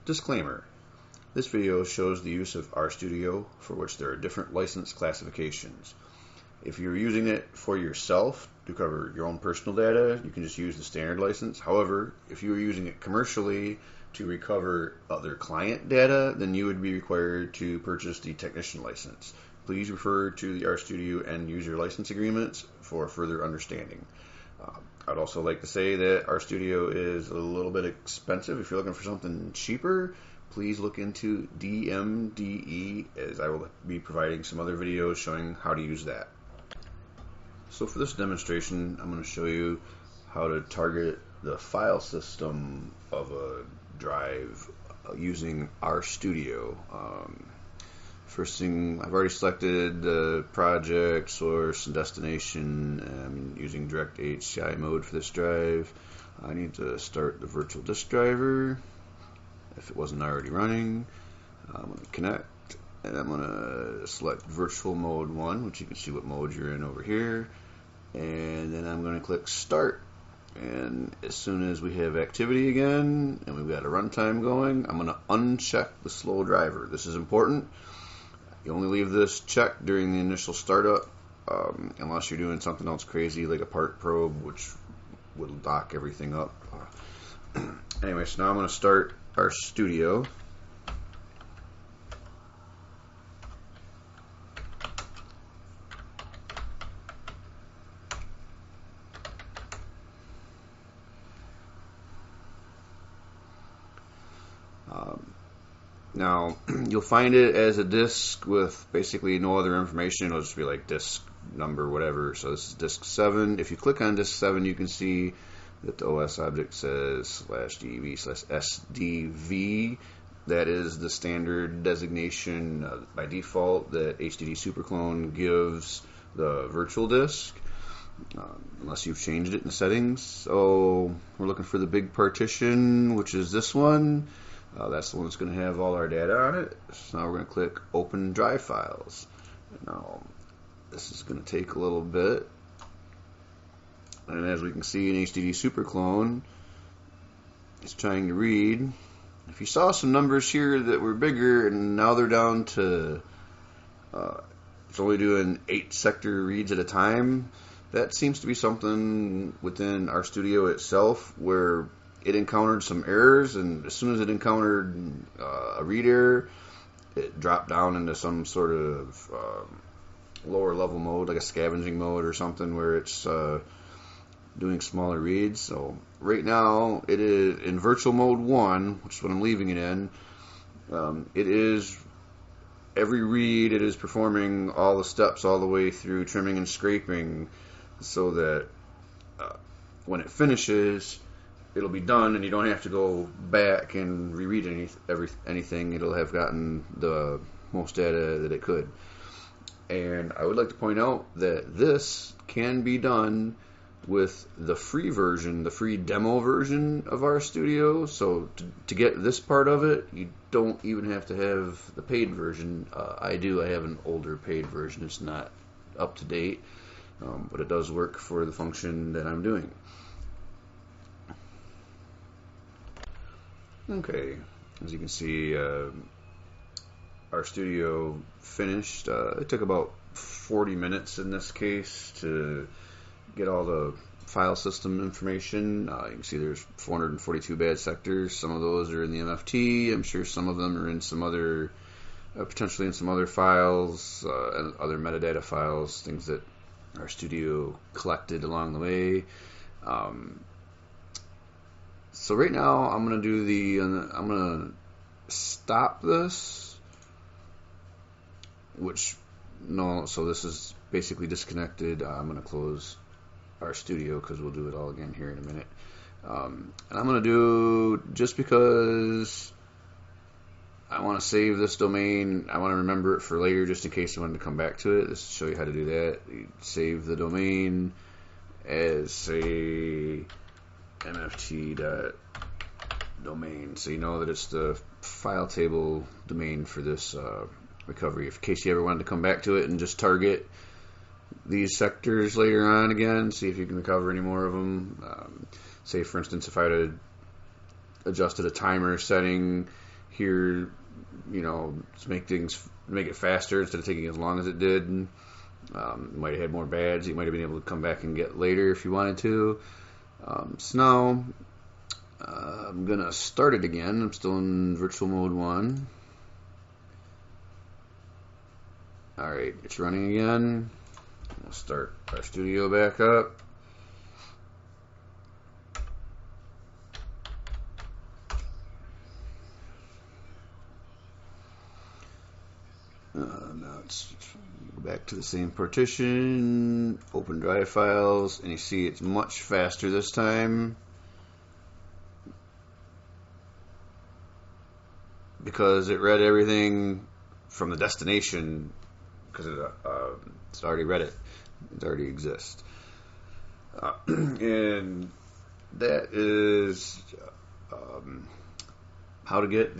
Disclaimer. This video shows the use of RStudio, for which there are different license classifications. If you're using it for yourself to cover your own personal data, you can just use the standard license. However, if you are using it commercially to recover other client data, then you would be required to purchase the technician license. Please refer to the RStudio end user license agreements for further understanding. I'd also like to say that RStudio is a little bit expensive. If you're looking for something cheaper, please look into DMDE, as I will be providing some other videos showing how to use that. So for this demonstration, I'm going to show you how to target the file system of a drive using RStudio. First thing, I've already selected the project, source, and destination. I'm using direct HCI mode for this drive. I need to start the virtual disk driver if it wasn't already running. I'm going to connect, and I'm going to select virtual mode 1, which you can see what mode you're in over here. And then I'm going to click start. And as soon as we have activity again, and we've got a runtime going, I'm going to uncheck the slow driver. This is important. You only leave this checked during the initial startup, unless you're doing something else crazy like a part probe, which will dock everything up. Anyway, so now I'm going to start RStudio. Now, you'll find it as a disk with basically no other information. It'll just be like disk number, whatever. So this is disk 7. If you click on disk 7, you can see that the OS object says /DEV/SDV. That is the standard designation by default that HDDSuperClone gives the virtual disk, unless you've changed it in the settings. So we're looking for the big partition, which is this one. That's the one that's going to have all our data on it. So now we're going to click Open Drive Files. Now, this is going to take a little bit. And as we can see in HDDSuperClone, it's trying to read. If you saw some numbers here that were bigger and now they're down to it's only doing 8 sector reads at a time, that seems to be something within RStudio itself where it encountered some errors, and as soon as it encountered a read error, it dropped down into some sort of lower level mode, like a scavenging mode or something, where it's doing smaller reads. So right now it is in virtual mode 1, which is what I'm leaving it in. It is every read, it is performing all the steps all the way through trimming and scraping, so that when it finishes, it'll be done, and you don't have to go back and reread anything. It'll have gotten the most data that it could. And I would like to point out that this can be done with the free version, the free demo version of RStudio. So to get this part of it, you don't even have to have the paid version. I have an older paid version. It's not up to date, but it does work for the function that I'm doing. Okay, as you can see, RStudio finished. It took about 40 minutes in this case to get all the file system information. You can see there's 442 bad sectors. Some of those are in the MFT. I'm sure some of them are in some other, potentially in some other files, and other metadata files, things that RStudio collected along the way. So right now I'm going to do I'm going to stop this, so this is basically disconnected. I'm going to close RStudio because we'll do it all again here in a minute. And I'm going to do, just because I want to save this domain, I want to remember it for later just in case I wanted to come back to it. This will show you how to do that. You save the domain as, say, mft.domain, so you know that it's the file table domain for this recovery. In case you ever wanted to come back to it and just target these sectors later on again, see if you can recover any more of them. Say, for instance, if I had adjusted a timer setting here, to make it faster instead of taking as long as it did. You might have had more badges you might have been able to come back and get later if you wanted to. So now I'm gonna start it again. I'm still in virtual mode 1. Alright, it's running again. We'll start RStudio back up. Now let's go back to the same partition, open drive files, and you see it's much faster this time because it read everything from the destination because it's already read it. It already exists. And that is how to get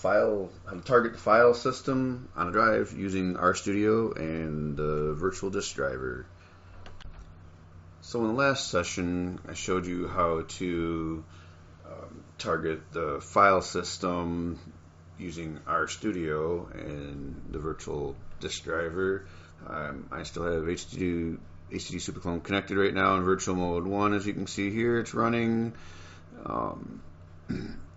how to target the file system on a drive using RStudio and the virtual disk driver. So in the last session, I showed you how to target the file system using RStudio and the virtual disk driver. I still have HDDSuperClone connected right now in virtual mode 1. As you can see here, it's running.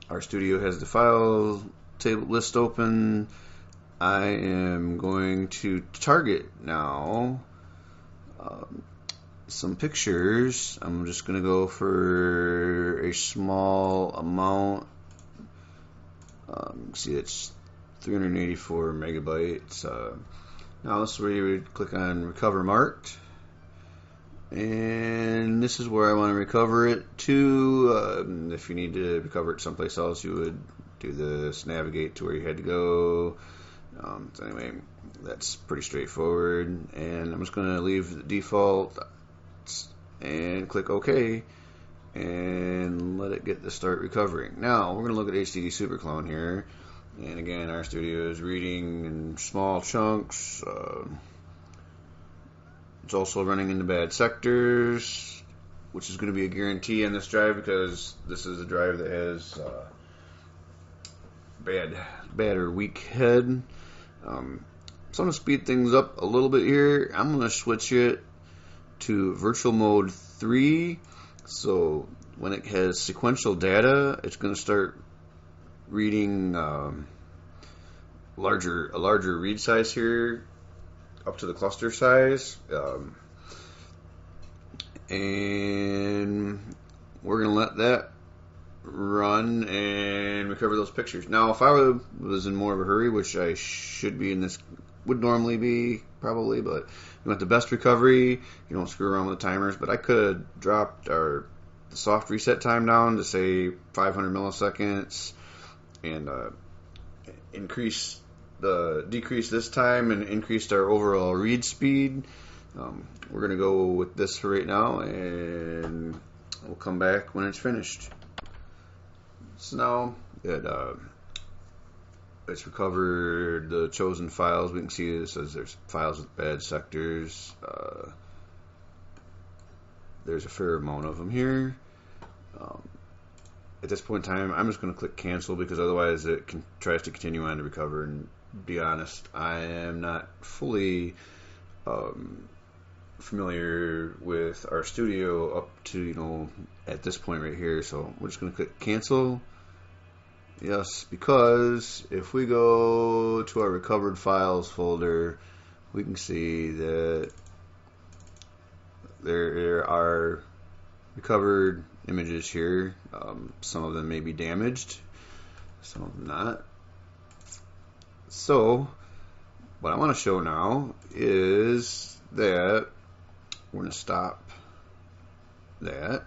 RStudio has the file table list open. I am going to target now some pictures. I'm just going to go for a small amount. See, it's 384 megabytes. Now this is where you would click on recover marked, and this is where I want to recover it to. If you need to recover it someplace else, you would do this, navigate to where you had to go. So anyway, that's pretty straightforward, and I'm just going to leave the default and click OK and let it get to start recovering. Now we're going to look at HDDSuperClone here, and again RStudio is reading in small chunks. It's also running into bad sectors, which is going to be a guarantee on this drive because this is a drive that has bad or weak head. So I'm going to speed things up a little bit here. I'm going to switch it to virtual mode 3. So when it has sequential data, it's going to start reading a larger read size here, up to the cluster size, and we're going to let that run and recover those pictures. Now, if I was in more of a hurry, which I should be in this, would normally be probably, but you want the best recovery, you don't screw around with the timers. But I could have dropped the soft reset time down to say 500 milliseconds and decrease this time and increased our overall read speed. We're going to go with this for right now, and we'll come back when it's finished. So now that it's recovered the chosen files, we can see it says there's files with bad sectors. There's a fair amount of them here. At this point in time, I'm just going to click cancel because otherwise it tries to continue on to recover. And be honest, I am not fully familiar with RStudio up to at this point right here, so we're just going to click cancel. Yes, because if we go to our recovered files folder, we can see that there are recovered images here. Some of them may be damaged, some of them not. So what I want to show now is that we're going to stop that.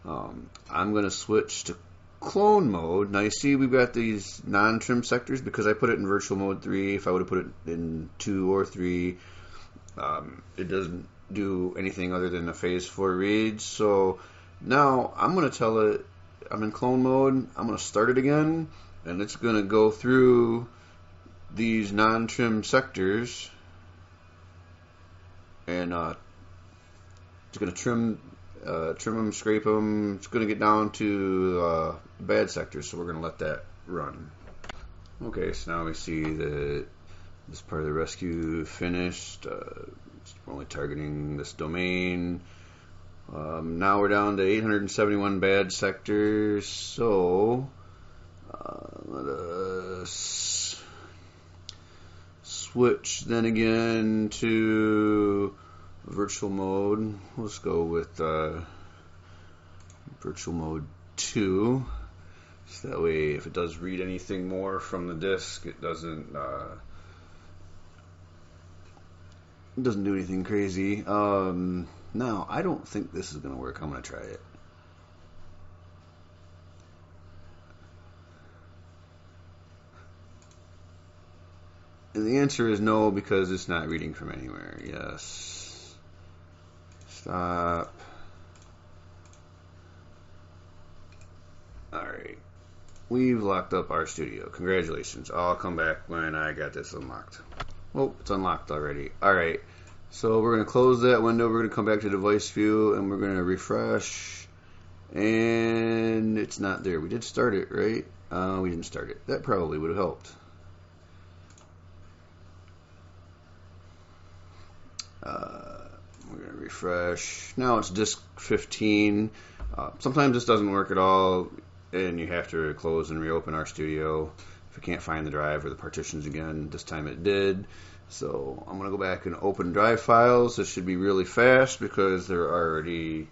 I'm going to switch to clone mode. Now you see we've got these non-trim sectors because I put it in virtual mode 3. If I would have put it in 2 or 3, it doesn't do anything other than a phase 4 read. So now I'm going to tell it I'm in clone mode. I'm going to start it again, and it's going to go through these non-trim sectors, and it's going to trim them, scrape them. It's going to get down to bad sectors, so we're going to let that run. Okay, so now we see that this part of the rescue finished. We're only targeting this domain. Now we're down to 871 bad sectors, so let us switch then again to virtual mode. Let's go with virtual mode 2. So that way, if it does read anything more from the disk, it doesn't do anything crazy. Now, I don't think this is going to work. I'm going to try it. And the answer is no, because it's not reading from anywhere. Yes. Stop. Alright. We've locked up RStudio. Congratulations. I'll come back when I got this unlocked. Oh, it's unlocked already. Alright. So we're going to close that window. We're going to come back to device view and we're going to refresh. And it's not there. We did start it, right? We didn't start it. That probably would have helped. We're going to refresh. Now it's disk 15. Sometimes this doesn't work at all and you have to close and reopen RStudio if you can't find the drive or the partitions again. This time it did. So I'm going to go back and open drive files. This should be really fast because they're already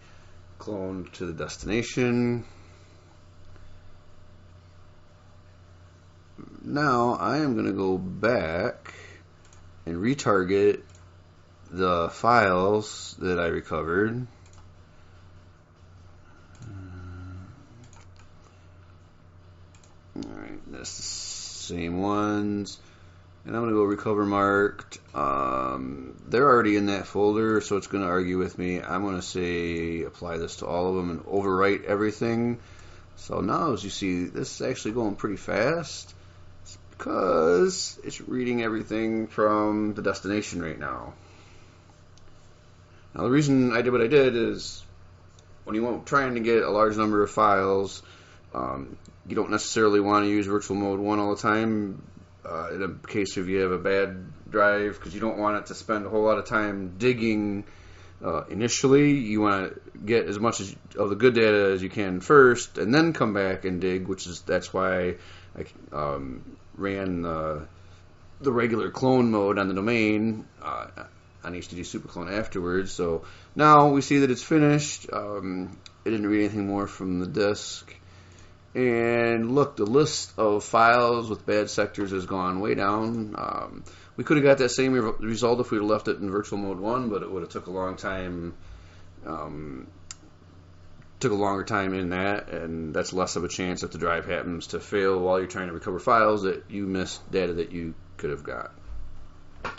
cloned to the destination. Now I am going to go back and retarget the files that I recovered. Alright, that's the same ones. And I'm going to go recover marked. They're already in that folder, so it's going to argue with me. I'm going to say apply this to all of them and overwrite everything. So now, as you see, this is actually going pretty fast. It's because it's reading everything from the destination right now. Now, the reason I did what I did is when you're trying to get a large number of files, you don't necessarily want to use virtual mode 1 all the time. In a case if you have a bad drive, because you don't want it to spend a whole lot of time digging initially. You want to get as much of the good data as you can first, and then come back and dig. That's why I ran the regular clone mode on the domain on HDDSuperClone afterwards. So now we see that it's finished. It didn't read anything more from the disk. And look, the list of files with bad sectors has gone way down. We could have got that same result if we would have left it in virtual mode 1, but it would have took a long time. Took a longer time in that, and that's less of a chance if the drive happens to fail while you're trying to recover files that you missed data that you could have got.